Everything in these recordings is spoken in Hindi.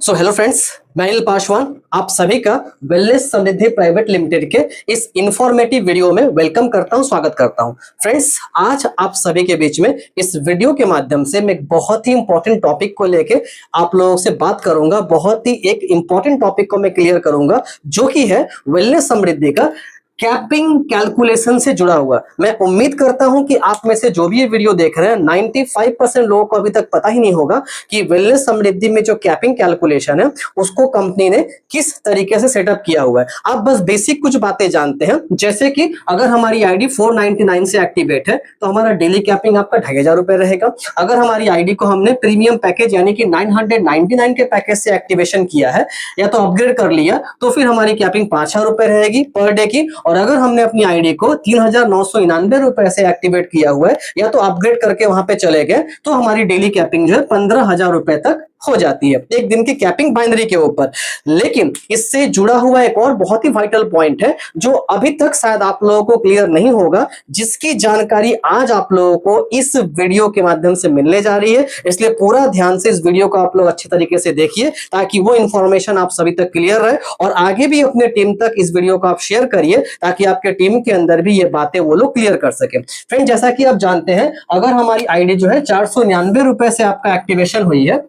सो हेलो फ्रेंड्स, मैं अनिल पासवान आप सभी का वेलनेस समृद्धि प्राइवेट लिमिटेड के इस इंफॉर्मेटिव वीडियो में वेलकम करता हूं, स्वागत करता हूं। फ्रेंड्स, आज आप सभी के बीच में इस वीडियो के माध्यम से मैं एक बहुत ही इंपॉर्टेंट टॉपिक को लेके आप लोगों से बात करूंगा। बहुत ही एक इंपॉर्टेंट टॉपिक को मैं क्लियर करूंगा जो कि है वेलनेस समृद्धि का कैपिंग कैलकुलेशन से जुड़ा हुआ। मैं उम्मीद करता हूं कि आप में से जो भी ये वीडियो देख रहे हैं 95% लोगों को अभी तक पता ही नहीं होगा कि वेलनेस समृद्धि में जो कैपिंग कैलकुलेशन है उसको कंपनी ने किस तरीके से सेटअप किया हुआ है। आप बस बेसिक कुछ बातें जानते हैं, जैसे कि अगर हमारी आईडी 499 से एक्टिवेट है तो हमारा डेली कैपिंग आपका 2500 रुपए रहेगा। अगर हमारी आईडी को हमने प्रीमियम पैकेज यानी कि 999 के पैकेज से एक्टिवेशन किया है या तो अपग्रेड कर लिया तो फिर हमारी कैपिंग 5000 रुपए रहेगी पर डे की। और अगर हमने अपनी आईडी को 3999 रुपए से एक्टिवेट किया हुआ है या तो अपग्रेड करके वहां पे चले गए तो हमारी डेली कैपिंग जो है 15000 रुपए तक हो जाती है, एक दिन की कैपिंग बाइनरी के ऊपर। लेकिन इससे जुड़ा हुआ एक और बहुत ही वाइटल पॉइंट है जो अभी तक शायद आप लोगों को क्लियर नहीं होगा, जिसकी जानकारी आज आप लोगों को इस वीडियो के माध्यम से मिलने जा रही है। इसलिए पूरा ध्यान से इस वीडियो को आप लोग अच्छे तरीके से देखिए ताकि वो इंफॉर्मेशन आप सभी तक क्लियर रहे और आगे भी अपने टीम तक इस वीडियो को आप शेयर करिए ताकि आपके टीम के अंदर भी ये बातें वो लोग क्लियर कर सके। फ्रेंड, जैसा कि आप जानते हैं, अगर हमारी आईडी जो है 499 रुपए से आपका एक्टिवेशन हुई है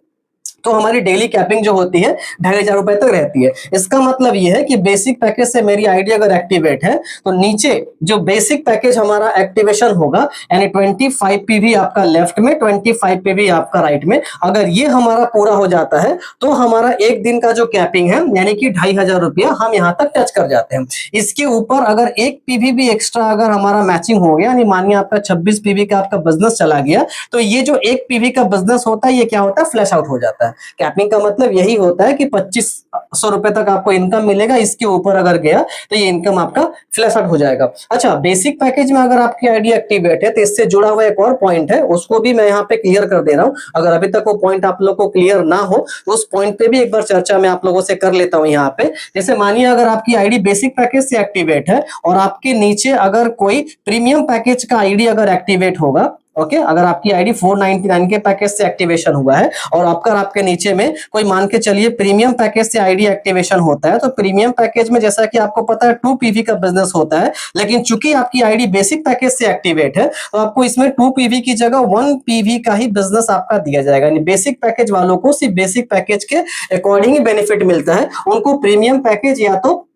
तो हमारी डेली कैपिंग जो होती है 2500 रुपए तक रहती है। इसका मतलब यह है कि बेसिक पैकेज से मेरी आईडी अगर एक्टिवेट है तो नीचे जो बेसिक पैकेज हमारा एक्टिवेशन होगा यानी 25 पीवी आपका लेफ्ट में, 25 पीवी आपका राइट में, अगर ये हमारा पूरा हो जाता है तो हमारा एक दिन का जो कैपिंग है यानी कि 2500 रुपया हम यहाँ तक टच कर जाते हैं। इसके ऊपर अगर एक पीवी भी एक्स्ट्रा अगर हमारा मैचिंग हो गया यानी मानिए आपका 26 पीवी का आपका बिजनेस चला गया तो ये जो एक पीवी का बिजनेस होता है ये क्या होता है, फ्लैश आउट हो जाता है। कैपिंग का मतलब यही होता है कि 2500 रुपए तक आपको इनकम मिलेगा, इसके ऊपर अगर गया तो ये इनकम आपका फ्लैश आउट हो जाएगा। अच्छा, बेसिक पैकेज में अगर आपकी आईडी एक्टिवेट है तो इससे जुड़ा हुआ एक और पॉइंट है, उसको भी मैं यहाँ पे क्लियर कर दे रहा हूँ। अगर अभी तक वो पॉइंट आप लोग को क्लियर ना हो तो उस पॉइंट पे भी एक बार चर्चा मैं आप लोगों से कर लेता हूँ यहाँ पे। जैसे मानिए अगर आपकी आईडी बेसिक पैकेज से एक्टिवेट है और आपके नीचे अगर कोई प्रीमियम पैकेज का आईडी अगर एक्टिवेट होगा, ओके, अगर आपकी आईडी 499 के पैकेज से एक्टिवेशन हुआ है और आपके नीचे में कोई मान के चलिए प्रीमियम पैकेज से आईडी एक्टिवेशन होता है तो प्रीमियम पैकेज में जैसा कि आपको पता है 2 पीवी का बिजनेस होता है, लेकिन चूंकि आपकी आईडी बेसिक पैकेज से एक्टिवेट है तो आपको इसमें 2 पीवी की जगह 1 पीवी का ही बिजनेस आपका दिया जाएगा। यानी बेसिक पैकेज वालों को सिर्फ बेसिक पैकेज के अकॉर्डिंग ही बेनिफिट मिलता है, उनको प्रीमियम पैकेज या तो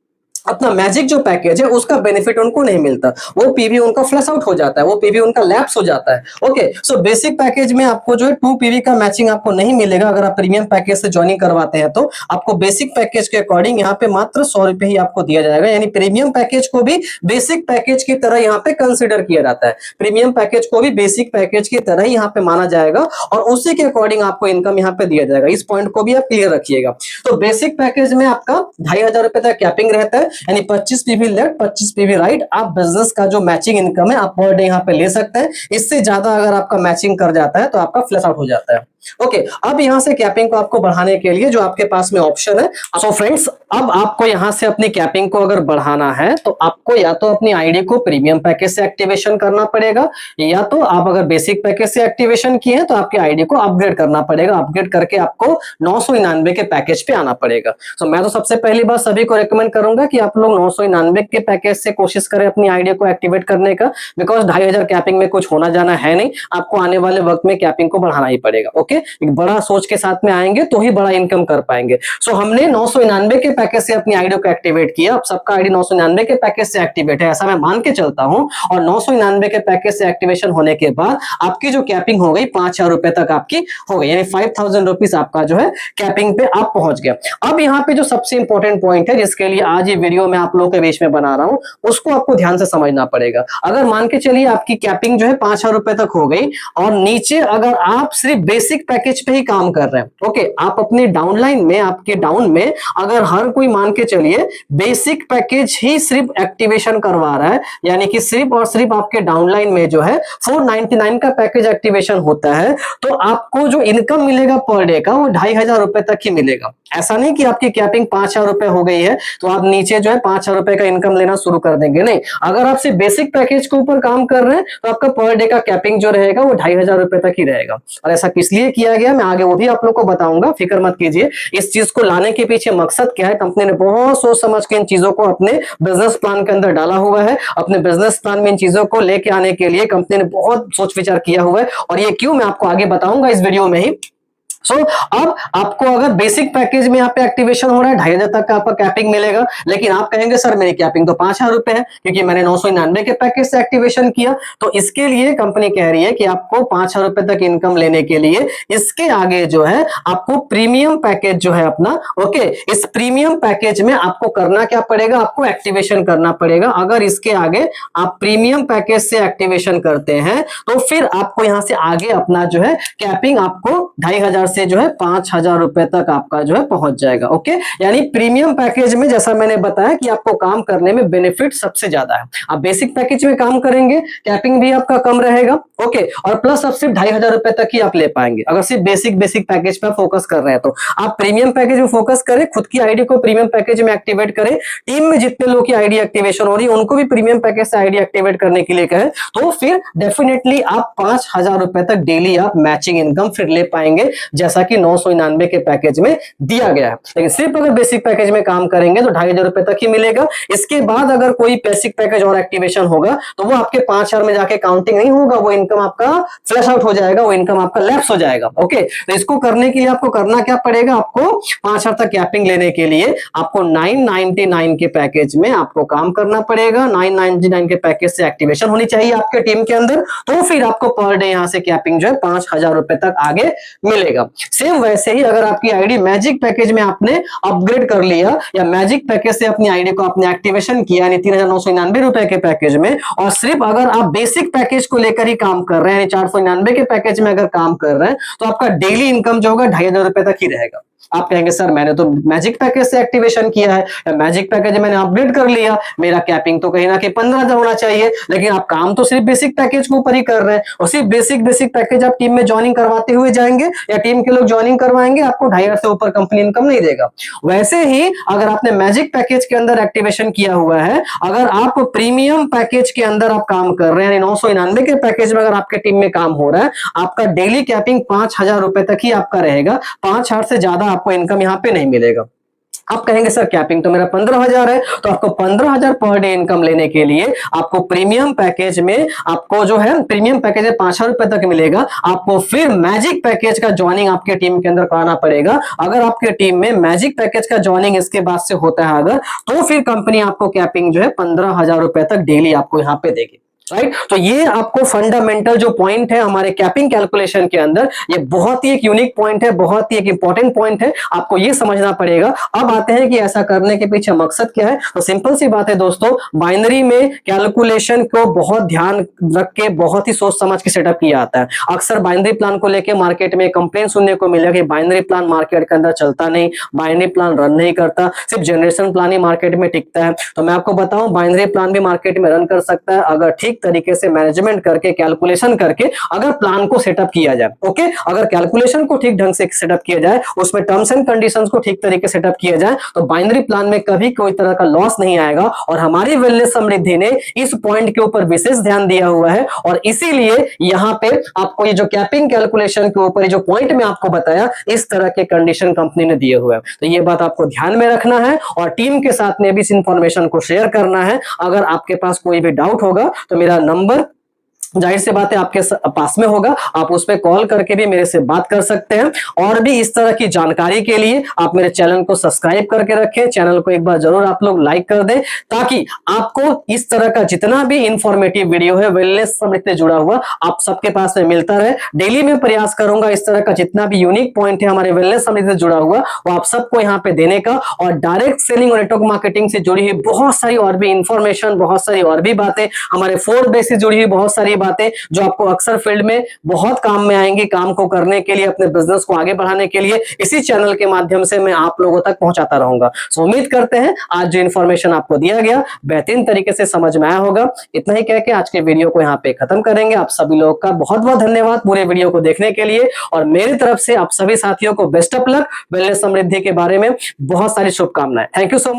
अपना मैजिक जो पैकेज है उसका बेनिफिट उनको नहीं मिलता, वो पीवी उनका फ्लैश आउट हो जाता है, वो पीवी उनका लैप्स हो जाता है। ओके, सो बेसिक पैकेज में आपको जो है 2 पीवी का मैचिंग आपको नहीं मिलेगा। अगर आप प्रीमियम पैकेज से ज्वाइनिंग करवाते हैं तो आपको बेसिक पैकेज के अकॉर्डिंग यहाँ पे मात्र 100 रुपए ही आपको दिया जाएगा। यानी प्रीमियम पैकेज को भी बेसिक पैकेज की तरह यहाँ पे कंसिडर किया जाता है, प्रीमियम पैकेज को भी बेसिक पैकेज की तरह ही यहाँ पे माना जाएगा और उसी के अकॉर्डिंग आपको इनकम यहाँ पे दिया जाएगा। इस पॉइंट को भी आप क्लियर रखिएगा। तो बेसिक पैकेज में आपका 2500 रुपए तक कैपिंग रहता है यानी 25 पीवी लेफ्ट 25 पीवी राइट। आप बिजनेस का जो मैचिंग इनकम है आप पर डे यहाँ पे ले सकते हैं। इससे ज्यादा अगर आपका मैचिंग कर जाता है तो आपका फ्लैश आउट हो जाता है। ओके, अब यहां से कैपिंग को आपको बढ़ाने के लिए जो आपके पास में ऑप्शन है, सो फ्रेंड्स, अब आपको यहां से अपनी कैपिंग को अगर बढ़ाना है तो आपको या तो अपनी आईडी को प्रीमियम पैकेज से एक्टिवेशन करना पड़ेगा या तो आप अगर बेसिक पैकेज से एक्टिवेशन किए हैं तो आपकी आईडी को अपग्रेड करना पड़ेगा। अपग्रेड करके आपको 999 के पैकेज पे आना पड़ेगा। सो मैं तो सबसे पहली बार सभी को रिकमेंड करूंगा कि आप लोग 999 के पैकेज से कोशिश करें अपनी आईडी को एक्टिवेट करने का, बिकॉज 2500 कैपिंग में कुछ होना जाना है नहीं, आपको आने वाले वक्त में कैपिंग को बढ़ाना ही पड़ेगा। ओके, एक बड़ा सोच के साथ में आएंगे तो ही बड़ा इनकम कर पाएंगे। सो हमने 999 के पैकेज से अपनी आईडी को एक्टिवेट किया। अब सबका आईडी 999 के पैकेज से एक्टिवेट है ऐसा मैं मान के चलता हूं और 999 के पैकेज से एक्टिवेशन होने के बाद आपकी जो कैपिंग हो गई 5000 रुपए तक आपकी हो गई, यानी 5000 रुपीज आपका जो है कैपिंग पे आप पहुंच गया। अब यहाँ पे जो सबसे इंपॉर्टेंट पॉइंट है जिसके लिए आज ये वीडियो मैं आप लोगों के बीच में बना रहा हूं उसको आपको ध्यान से समझना पड़ेगा। अगर मान के चलिए आपकी कैपिंग जो है 5000 रुपए तक हो गई और नीचे अगर आप सिर्फ बेसिक पैकेज पे ही काम कर रहे हैं, ओके, आप अपने डाउनलाइन में आपके डाउन में अगर हर कोई मान के चलिए बेसिक पैकेज ही सिर्फ एक्टिवेशन करवा रहा है यानी कि सिर्फ और सिर्फ आपके डाउनलाइन में जो है 499 का पैकेज एक्टिवेशन होता है तो आपको जो इनकम मिलेगा पर डे का वो 2500 रुपए तक ही मिलेगा। ऐसा नहीं कि आपकी कैपिंग 5000 रुपए हो गई है तो आप नीचे जो है 5,000 रुपए का इनकम लेना शुरू कर देंगे। नहीं, अगर आप सिर्फ बेसिक पैकेज के ऊपर काम कर रहे हैं तो आपका पर डे का कैपिंग जो रहेगा वो 2,500 रुपए तक ही रहेगा। और ऐसा किस लिए किया गया, मैं आगे वो भी आप लोग को बताऊंगा, फिक्र मत कीजिए। इस चीज को लाने के पीछे मकसद क्या है, कंपनी ने बहुत सोच समझ के इन चीजों को अपने बिजनेस प्लान के अंदर डाला हुआ है। अपने बिजनेस प्लान में इन चीजों को लेके आने के लिए कंपनी ने बहुत सोच विचार किया हुआ है, और ये क्यों मैं आपको आगे बताऊंगा इस वीडियो में ही। अब आपको अगर बेसिक पैकेज में यहाँ पे एक्टिवेशन हो रहा है, 2,500 तक का आपका कैपिंग मिलेगा, लेकिन आप कहेंगे सर मेरी कैपिंग तो 5,000 रुपए है क्योंकि मैंने 999 के पैकेज से एक्टिवेशन किया। तो इसके लिए कंपनी कह रही है कि आपको 5,000 रुपए तक इनकम लेने के लिए इसके आगे जो है आपको प्रीमियम पैकेज जो है अपना, ओके, इस प्रीमियम पैकेज में आपको करना क्या पड़ेगा, आपको एक्टिवेशन करना पड़ेगा। अगर इसके आगे आप प्रीमियम पैकेज से एक्टिवेशन करते हैं तो फिर आपको यहां से आगे अपना जो है कैपिंग आपको 2,500 से जो है 5,000 रुपए तक आपका जो है पहुंच जाएगा। ओके, यानी प्रीमियम पैकेज में जैसा मैंने बताया कि आपको काम करने में बेनिफिट सबसे ज्यादा है। आप बेसिक पैकेज में काम करेंगे, कैपिंग भी आपका कम रहेगा, ओके, और प्लस आप सिर्फ 2,500 रुपए तक ही आप ले पाएंगे अगर सिर्फ बेसिक पैकेज पर फोकस कर रहे हैं। तो आप प्रीमियम पैकेज में फोकस करें, खुद की आईडी को प्रीमियम पैकेज में एक्टिवेट करें, टीम में जितने लोग की आईडी एक्टिवेशन हो रही है उनको भी प्रीमियम पैकेज से आईडी एक्टिवेट करने के लिए कहें, तो फिर डेफिनेटली आप 5,000 रुपए तक डेली आप मैचिंग इनकम फिर ले पाएंगे, जैसा कि 999 के पैकेज में दिया गया है। लेकिन सिर्फ अगर बेसिक पैकेज में काम करेंगे तो 2,500 रुपए तक ही मिलेगा। इसके बाद अगर कोई बेसिक पैकेज और एक्टिवेशन होगा तो वो आपके 5,000 में जाके काउंटिंग नहीं होगा, वो इनकम आपका फ्लैश आउट हो जाएगा, वो इनकम आपका लैप्स हो जाएगा। ओके, तो इसको करने के लिए आपको करना क्या पड़ेगा, आपको 5,000 तक कैपिंग लेने के लिए आपको 999 के पैकेज में आपको काम करना पड़ेगा। 999 के पैकेज से एक्टिवेशन होनी चाहिए आपके टीम के अंदर, तो फिर आपको पर डे यहां से कैपिंग जो है 5,000 रुपए तक आगे मिलेगा। सेम वैसे ही अगर आपकी आईडी मैजिक पैकेज में आपने अपग्रेड कर लिया या मैजिक पैकेज से अपनी आईडी को आपने एक्टिवेशन किया यानी 3,999 रुपए के पैकेज में, और सिर्फ अगर आप बेसिक पैकेज को लेकर ही काम कर रहे हैं, 499 के पैकेज में अगर काम कर रहे हैं, तो आपका डेली इनकम जो होगा 2,500 रुपए तक ही रहेगा। आप कहेंगे सर मैंने तो मैजिक पैकेज से एक्टिवेशन किया है या मैजिक पैकेज मैंने अपग्रेड कर लिया, मेरा कैपिंग तो कहीं ना कहीं 15,000 होना चाहिए, लेकिन आप काम तो सिर्फ बेसिक पैकेज के ऊपर ही कर रहे हैं, और सिर्फ बेसिक पैकेज आप टीम में ज्वाइनिंग करवाते हुए जाएंगे या टीम के लोग ज्वाइनिंग करवाएंगे, आपको 2,500 से ऊपर कंपनी इनकम नहीं देगा। वैसे ही अगर आपने मैजिक पैकेज के अंदर एक्टिवेशन किया हुआ है, अगर आप प्रीमियम पैकेज के अंदर आप काम कर रहे हैं यानी 999 के पैकेज में अगर आपके टीम में काम हो रहा है, आपका डेली कैपिंग 5,000 रुपए तक ही आपका रहेगा, 5,000 से ज्यादा आपको इनकम यहां पे नहीं मिलेगा। आप कहेंगे सर कैपिंग तो मेरा 15,000 है, तो आपको 15,000 पर डे इनकम लेने के लिए आपको प्रीमियम पैकेज में आपको जो है प्रीमियम पैकेज 5,000 रुपए तक मिलेगा, आपको फिर मैजिक पैकेज का ज्वाइनिंग आपके टीम के अंदर कराना पड़ेगा। अगर आपके टीम में मैजिक पैकेज का ज्वाइनिंग इसके बाद से होता है अगर, तो फिर कंपनी आपको कैपिंग जो है 15,000 रुपए तक डेली आपको यहां पे देगी। राइट, तो ये आपको फंडामेंटल जो पॉइंट है हमारे कैपिंग कैलकुलेशन के अंदर, ये बहुत ही एक यूनिक पॉइंट है, बहुत ही एक इंपॉर्टेंट पॉइंट है, आपको ये समझना पड़ेगा। अब आते हैं कि ऐसा करने के पीछे मकसद क्या है। तो सिंपल सी बात है दोस्तों, बाइनरी में कैलकुलेशन को बहुत ध्यान रख के बहुत ही सोच समझ के सेटअप किया जाता है। अक्सर बाइनरी प्लान को लेकर मार्केट में कंप्लेन सुनने को मिलेगा कि बाइनरी प्लान मार्केट के अंदर चलता नहीं, बाइनरी प्लान रन नहीं करता, सिर्फ जनरेशन प्लान ही मार्केट में टिकता है। तो मैं आपको बताऊं, बाइनरी प्लान भी मार्केट में रन कर सकता है अगर ठीक तरीके से मैनेजमेंट करके कैलकुलेशन करके अगर प्लान को सेटअप किया जाए। ओके, अगर कैलकुलेशन को ठीक ढंग से सेटअप किया जाए, उसमें टर्म्स एंड कंडीशंस को ठीक तरीके से सेटअप किया जाए, तो बाइनरी प्लान में कभी कोई तरह का लॉस नहीं आएगा। और हमारी वेलनेस समृद्धि ने इस पॉइंट के ऊपर विशेष ध्यान दिया हुआ है, और इसीलिए यहां पे आपको ये जो कैपिंग कैलकुलेशन के ऊपर जो पॉइंट में आपको बताया, इस तरह के कंडीशन कंपनी ने दिए हुए हैं। तो ये बात आपको ध्यान में रखना है और टीम के साथ में भी इस इंफॉर्मेशन को शेयर करना है। अगर आपके पास कोई भी डाउट होगा तो मेरा नंबर जाहिर सी बात है आपके पास में होगा, आप उस पर कॉल करके भी मेरे से बात कर सकते हैं। और भी इस तरह की जानकारी के लिए आप मेरे चैनल को सब्सक्राइब करके रखें, चैनल को एक बार जरूर आप लोग लाइक कर दें, ताकि आपको इस तरह का जितना भी इंफॉर्मेटिव वीडियो है वेलनेस समृद्धि से जुड़ा हुआ आप सबके पास में मिलता रहे। डेली में प्रयास करूंगा इस तरह का जितना भी यूनिक पॉइंट है हमारे वेलनेस समृद्धि से जुड़ा हुआ वो आप सबको यहाँ पे देने का, और डायरेक्ट सेलिंग और नेटवर्क मार्केटिंग से जुड़ी हुई बहुत सारी और भी इंफॉर्मेशन, बहुत सारी और भी बातें, हमारे 4 बेस से जुड़ी हुई बहुत सारी बातें जो आपको अक्सर फील्ड में बहुत काम में आएंगी, काम को करने के लिए, अपने बिजनेस को आगे बढ़ाने के लिए इसी चैनल के माध्यम से मैं आप लोगों तक पहुंचाता रहूंगा। सो उम्मीद करते हैं आज जो इन्फॉर्मेशन आपको दिया गया बेहतरीन तरीके से समझ में आया होगा। इतना ही कह के आज के वीडियो को यहाँ पे खत्म करेंगे। आप सभी लोगों का बहुत बहुत धन्यवाद पूरे वीडियो को देखने के लिए, और मेरी तरफ से आप सभी साथियों को बेस्ट ऑफ लक। वेलनेस समृद्धि के बारे में बहुत सारी शुभकामनाएं। Thank you so much.